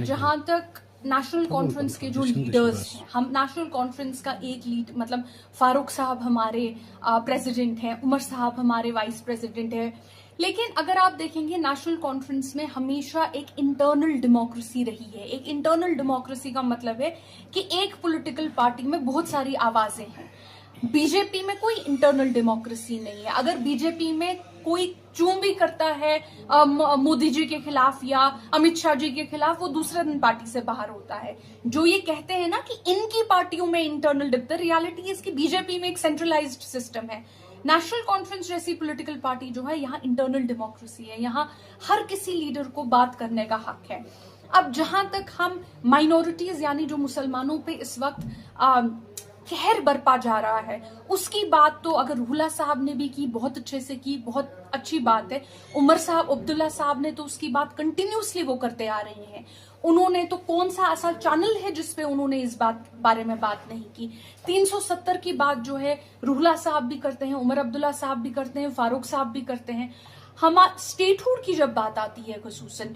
जहां तक national conference के जो लीडर्स हैं, हम नेशनल कॉन्फ्रेंस का एक लीड मतलब फारूक साहब हमारे प्रेसिडेंट हैं, उमर साहब हमारे वाइस प्रेसिडेंट हैं, लेकिन अगर आप देखेंगे नेशनल कॉन्फ्रेंस में हमेशा एक इंटरनल डेमोक्रेसी रही है। एक इंटरनल डेमोक्रेसी का मतलब है कि एक पॉलिटिकल पार्टी में बहुत सारी आवाजें हैं। बीजेपी में कोई इंटरनल डेमोक्रेसी नहीं है। अगर बीजेपी में कोई चूं भी करता है मोदी जी के खिलाफ या अमित शाह जी के खिलाफ, वो दूसरे दिन पार्टी से बाहर होता है। जो ये कहते हैं ना कि इनकी पार्टियों में इंटरनल डिफरेंस, रियलिटी है इसकी बीजेपी में एक सेंट्रलाइज्ड सिस्टम है। नेशनल कॉन्फ्रेंस जैसी पॉलिटिकल पार्टी जो है, यहाँ इंटरनल डेमोक्रेसी है, यहाँ हर किसी लीडर को बात करने का हक है। अब जहां तक हम माइनॉरिटीज यानी जो मुसलमानों पे इस वक्त कहर बरपा जा रहा है, उसकी बात तो अगर रूला साहब ने भी की, बहुत अच्छे से की, बहुत अच्छी बात है। उमर साहब, अब्दुल्ला साहब ने तो उसकी बात कंटिन्यूसली वो करते आ रहे हैं। उन्होंने तो कौन सा ऐसा चैनल है जिसपे उन्होंने इस बारे में बात नहीं की। 370 की बात जो है रूला साहब भी करते हैं, उमर अब्दुल्ला साहब भी करते हैं, फारूक साहब भी करते हैं। हमारा स्टेटहुड की जब बात आती है, खुसूसन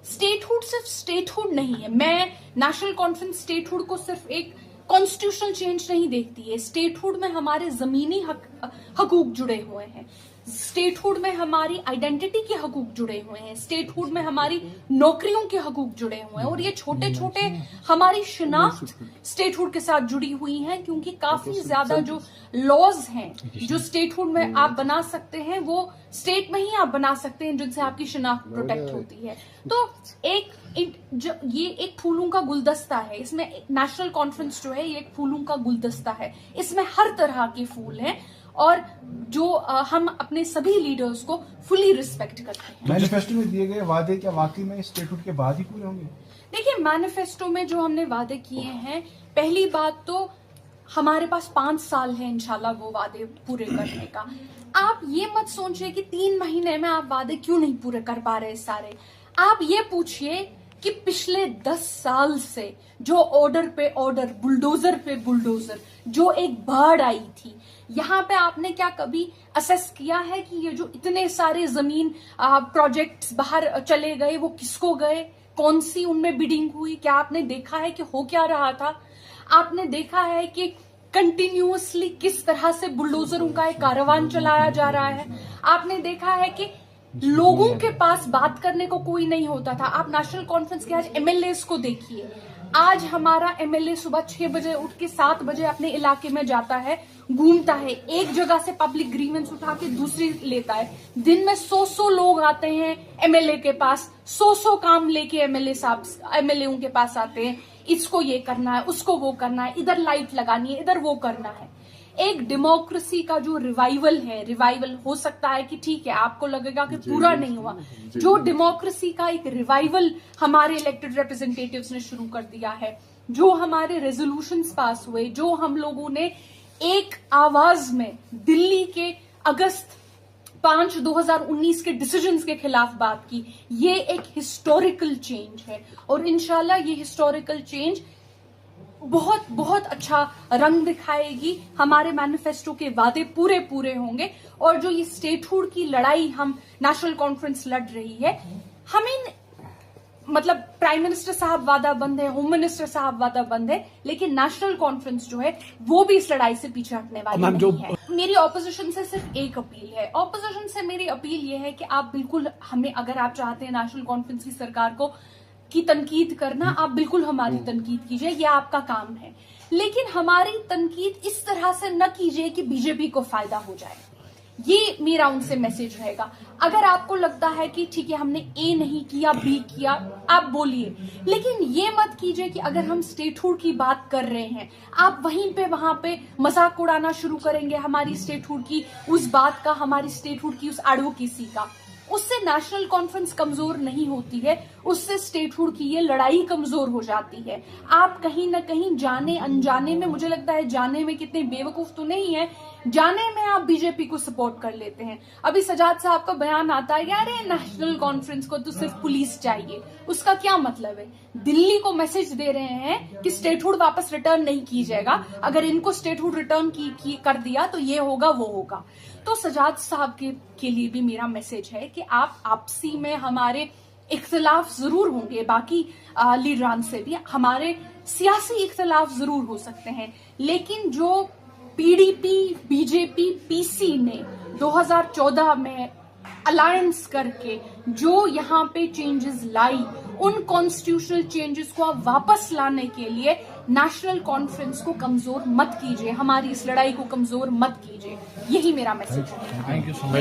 स्टेटहुड सिर्फ स्टेटहुड नहीं है। मैं नेशनल कॉन्फ्रेंस स्टेटहुड को सिर्फ एक कॉन्स्टिट्यूशनल चेंज नहीं देखती है। स्टेटहुड में हमारे जमीनी हकूक जुड़े हुए हैं, स्टेटहुड में हमारी आइडेंटिटी के हकूक जुड़े हुए हैं, स्टेटहुड में हमारी नौकरियों के हकूक जुड़े हुए हैं, और ये छोटे छोटे हमारी शिनाख्त स्टेटहुड के साथ जुड़ी हुई हैं, क्योंकि काफी ज्यादा जो लॉज हैं जो स्टेटहुड में आप बना सकते हैं, वो स्टेट में ही आप बना सकते हैं, जिनसे आपकी शिनाख्त प्रोटेक्ट होती है। तो ये एक फूलों का गुलदस्ता है। इसमें नेशनल कॉन्फ्रेंस जो है, ये एक फूलों का गुलदस्ता है। इसमें हर तरह के फूल हैं, और जो हम अपने सभी लीडर्स को फुली रिस्पेक्ट करते हैं। मैनिफेस्टो में दिए गए वादे क्या वाकई में स्टेटहुड के बाद ही पूरे होंगे? देखिए, मैनिफेस्टो में जो हमने वादे किए हैं, पहली बात तो हमारे पास 5 साल है इंशाल्लाह वो वादे पूरे करने का। आप ये मत सोचिए कि 3 महीने में आप वादे क्यों नहीं पूरे कर पा रहे सारे। आप ये पूछिए कि पिछले 10 साल से जो ऑर्डर पे ऑर्डर, बुलडोजर पे बुलडोजर, जो एक बाढ़ आई थी, यहाँ पे आपने क्या कभी असेस किया है कि ये जो इतने सारे जमीन प्रोजेक्ट्स बाहर चले गए, वो किसको गए, कौन सी उनमें बिडिंग हुई? क्या आपने देखा है कि हो क्या रहा था? आपने देखा है कि कंटिन्यूअसली किस तरह से बुलडोजरों का एक कारवान चलाया जा रहा है? आपने देखा है कि लोगों के पास बात करने को कोई नहीं होता था। आप नेशनल कॉन्फ्रेंस के आज एमएलए को देखिए। आज हमारा एमएलए सुबह 6 बजे उठ के 7 बजे अपने इलाके में जाता है, घूमता है, एक जगह से पब्लिक ग्रीवेंस उठा के दूसरी लेता है। दिन में 100 लोग आते हैं एमएलए के पास, 100 काम लेके एमएलए के पास आते हैं। इसको ये करना है, उसको वो करना है, इधर लाइट लगानी है, इधर वो करना है। एक डेमोक्रेसी का जो रिवाइवल है, रिवाइवल हो सकता है कि ठीक है आपको लगेगा कि पूरा नहीं हुआ, जो डेमोक्रेसी का एक रिवाइवल हमारे इलेक्टेड रिप्रेजेंटेटिव्स ने शुरू कर दिया है, जो हमारे रेजोल्यूशंस पास हुए, जो हम लोगों ने एक आवाज में दिल्ली के अगस्त 5, 2019 के डिसीजंस के खिलाफ बात की, ये एक हिस्टोरिकल चेंज है। और इंशाल्लाह ये हिस्टोरिकल चेंज बहुत बहुत अच्छा रंग दिखाएगी। हमारे मैनिफेस्टो के वादे पूरे होंगे, और जो ये स्टेटहुड की लड़ाई हम नेशनल कॉन्फ्रेंस लड़ रही है, हमें मतलब प्राइम मिनिस्टर साहब वादा बंद है, होम मिनिस्टर साहब वादा बंद है, लेकिन नेशनल कॉन्फ्रेंस जो है वो भी इस लड़ाई से पीछे हटने वाली नहीं है। मेरी ऑपोजिशन से सिर्फ एक अपील है। ऑपोजिशन से मेरी अपील ये है कि आप बिल्कुल हमें, अगर आप चाहते हैं नेशनल कॉन्फ्रेंस की सरकार की तनकीद करना, आप बिल्कुल हमारी तनकीद कीजिए, ये आपका काम है, लेकिन हमारी तनकीद इस तरह से न कीजिए कि बीजेपी को फायदा हो जाए। ये मेरा उनसे मैसेज रहेगा। अगर आपको लगता है कि ठीक है हमने ए नहीं किया, बी किया, आप बोलिए, लेकिन ये मत कीजिए कि अगर हम स्टेटहुड की बात कर रहे हैं, आप वहां पे मजाक उड़ाना शुरू करेंगे हमारी स्टेटहुड की उस बात का, हमारी स्टेटहुड की उस एडवोकेसी का। उससे नेशनल कॉन्फ्रेंस कमजोर नहीं होती है, उससे स्टेटहुड की ये लड़ाई कमजोर हो जाती है। आप कहीं ना कहीं जाने अनजाने में, मुझे लगता है जाने में कितने बेवकूफ तो नहीं है, जाने में आप बीजेपी को सपोर्ट कर लेते हैं। अभी सजाद साहब का बयान आता है, यार नेशनल कॉन्फ्रेंस को तो सिर्फ पुलिस चाहिए, उसका क्या मतलब है? दिल्ली को मैसेज दे रहे हैं कि स्टेटहुड वापस रिटर्न नहीं की जाएगा, अगर इनको स्टेटहुड रिटर्न कर दिया तो ये होगा वो होगा। तो सजाद साहब के लिए भी मेरा मैसेज है कि आप आपसी में हमारे इख्तिलाफ जरूर होंगे बाकी लीडरान से भी, हमारे सियासी इख्तिलाफ जरूर हो सकते हैं, लेकिन जो पीडीपी, बीजेपी, पीसी ने 2014 में अलायंस करके जो यहाँ पे चेंजेस लाई, उन कॉन्स्टिट्यूशनल चेंजेस को आप वापस लाने के लिए नेशनल कॉन्फ्रेंस को कमजोर मत कीजिए, हमारी इस लड़ाई को कमजोर मत कीजिए, यही मेरा मैसेज है। Thank you so much.